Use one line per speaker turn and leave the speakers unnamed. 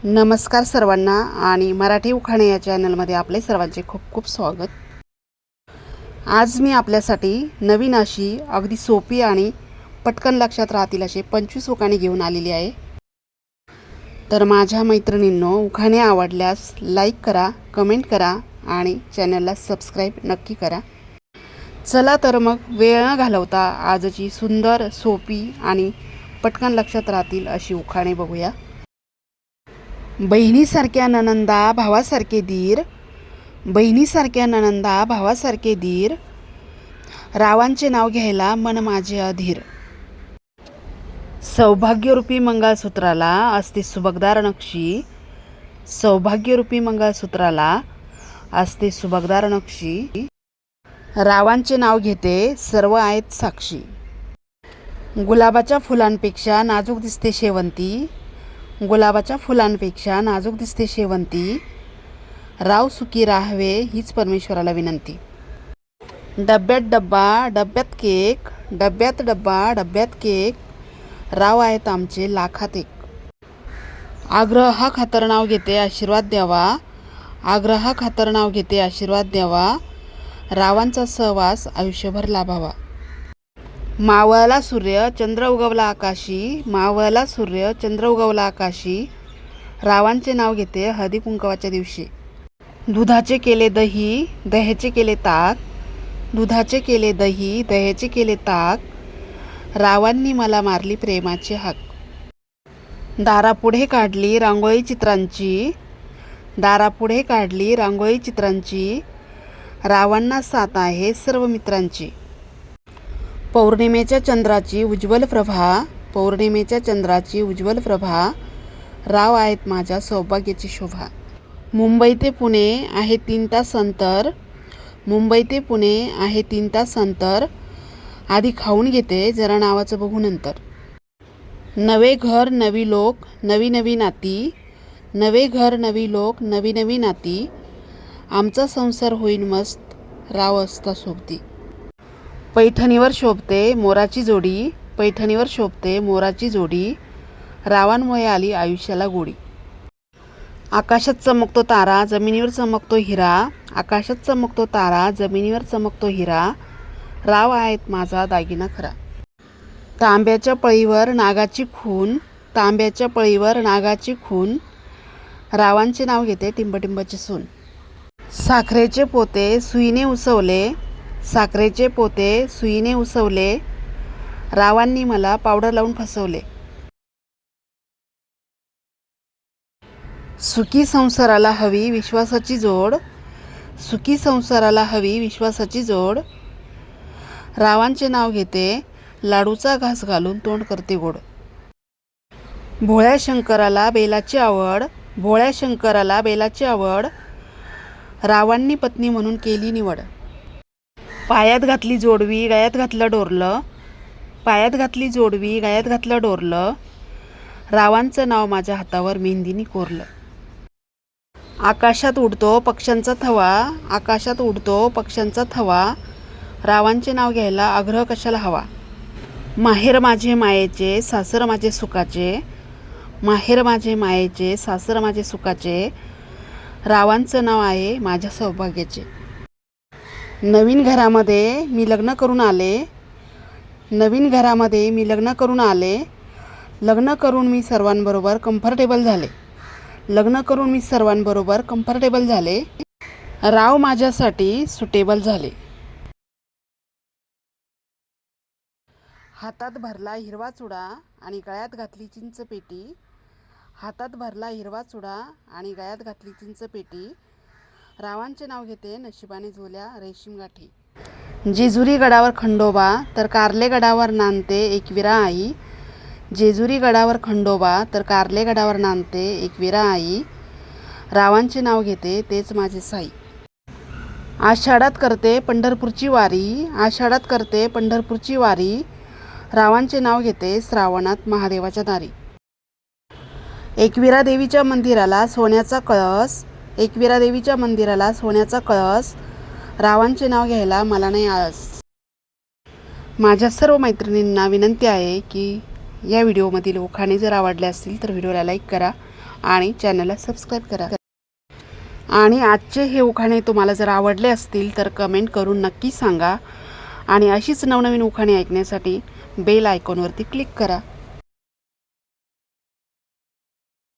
नमस्कार सर्वांना आणि मराठी उखाणे या चॅनलमध्ये आपले सर्वांचे खूप खूप स्वागत। आज मी आपल्यासाठी नवीन अशी अगदी सोपी आणि पटकन लक्षात राहतील असे 25 उखाणे घेऊन आलेली आहे। तर माझ्या मैत्रिणींनो, उखाणे आवडल्यास लाईक करा, कमेंट करा आणि चॅनलला सबस्क्राईब नक्की करा। चला तर मग वेळ न घालवता आजची सुंदर, सोपी आणि पटकन लक्षात राहतील अशी उखाणे बघूया। बहिणीसारख्या ननंदा भावासारखे दीर, बहिणीसारख्या ननंदा भावासारखे दीर, रावांचे नाव घ्यायला मन माझे अधीर। सौभाग्यरूपी मंगळसूत्राला असते सुबकदार नक्षी, सौभाग्यरूपी मंगळसूत्राला असते सुबकदार नक्षी, रावांचे नाव घेते सर्व आहेत साक्षी। गुलाबाच्या फुलांपेक्षा नाजूक दिसते शेवंती, गुलाबाच्या फुलांपेक्षा नाजूक दिसते शेवंती, राव सुखी राहावे हीच परमेश्वराला विनंती। डब्यात डब्बा डब्यात केक, डब्यात डब्बा डब्यात केक, राव आहेत आमचे लाखात एक। आग्रहा खातर नाव घेते आशीर्वाद द्यावा, आग्रहा खातर नाव घेते आशीर्वाद द्यावा, रावांचा सहवास आयुष्यभर लाभावा। मावळला सूर्य चंद्र उगवला आकाशी, मावळला सूर्य चंद्र उगवला आकाशी, रावांचे नाव घेते हळदी कुंकवाच्या दिवशी। दुधाचे केले दही दह्याचे केले ताक, दुधाचे केले दही दह्याचे केले ताक, रावांनी मला मारली प्रेमाची हाक। दारापुढे काढली रांगोळी चित्रांची, दारापुढे काढली रांगोळी चित्रांची, रावांना साथ आहे सर्व मित्रांची। पौर्णिमेच्या चंद्राची उज्ज्वल प्रभा, पौर्णिमेच्या चंद्राची उज्ज्वल प्रभा, राव आहेत माझ्या सौभाग्याची शोभा। मुंबई ते पुणे आहे 3 तास अंतर, मुंबई ते पुणे आहे 3 तास अंतर, आधी खाऊन घेते जरा नावाचं बघू नंतर। नवे घर नवी लोक नवी नवी नाती, नवे घर नवी लोक नवी नवी नाती, आमचा संसार होईन मस्त राव असता सोबती। पैठणीवर शोभते मोराची जोडी, पैठणीवर शोभते मोराची जोडी, रावांमुळे आली आयुष्याला गोडी। आकाशात चमकतो तारा जमिनीवर चमकतो हिरा, आकाशात चमकतो तारा जमिनीवर चमकतो हिरा, राव आहेत माझा दागिना खरा। तांब्याच्या पळीवर नागाची खून, तांब्याच्या पळीवर नागाची खून, रावांचे नाव घेते टिंबटिंबाची सून। साखरेचे पोते सुईने उसवले, साखरेचे पोते सुईने उसवले, रावांनी मला पावडर लावून फसवले। सुखी संसाराला हवी विश्वासाची जोड, सुखी संसाराला हवी विश्वासाची जोड, रावांचे नाव घेते लाडूचा घास घालून तोंड करते गोड। भोळ्या शंकराला बेलाची आवड, भोळ्या शंकराला बेलाची आवड, रावांनी पत्नी म्हणून केली निवड। पायात घातली जोडवी गळ्यात घातलं डोरलं, पायात घातली जोडवी गळ्यात घातलं डोरलं, रावांचं नाव माझ्या हातावर मेहंदीनी कोरलं। आकाशात उडतो पक्ष्यांचा थवा, आकाशात उडतो पक्ष्यांचा थवा, रावांचे नाव घ्यायला आग्रह कशाला हवा। माहेर माझे मायेचे सासर माझे सुखाचे, माहेर माझे मायेचे सासर माझे सुखाचे, रावांचं नाव आहे माझ्या सौभाग्याचे। नवीन घरामध्ये मी लग्न करून आले, नवीन घरामध्ये मी लग्न करून आले, लग्न करून मी सर्वांबरोबर कम्फर्टेबल झाले, लग्न करून मी सर्वांबरोबर कम्फर्टेबल झाले, राव माझ्यासाठी सुटेबल झाले। हातात भरला हिरवा चुडा आणि गळ्यात घातली चिंच पेटी, हातात भरला हिरवा चुडा आणि गळ्यात घातली चिंच पेटी, रावांचे नाव घेते नशिबाने झोल्या रेशीम गाठी। जेजुरी गडावर खंडोबा तर कारले गडावर नांदते एकविरा आई, जेजुरी गडावर खंडोबा तर कारले गडावर नांदते एकविरा आई, रावांचे नाव घेते तेच माझे साई। आषाढात करते पंढरपूरची वारी, आषाढात करते पंढरपूरची वारी, रावांचे नाव घेते श्रावणात महादेवाच्या दारी। एकविरा देवीच्या मंदिराला सोन्याचा कळस, एकविरा देवीच्या मंदिराला सोन्याचा कळस, रावांचे नाव घ्यायला मला नाही आळस। माझ्या सर्व मैत्रिणींना विनंती आहे की या व्हिडिओमधील उखाणे जर आवडले असतील तर व्हिडिओला लाईक करा आणि चॅनलला सबस्क्राईब करा। आणि आजचे हे उखाणे तुम्हाला जर आवडले असतील तर कमेंट करून नक्की सांगा आणि अशीच नवनवीन उखाणे ऐकण्यासाठी बेल आयकॉनवरती क्लिक करा।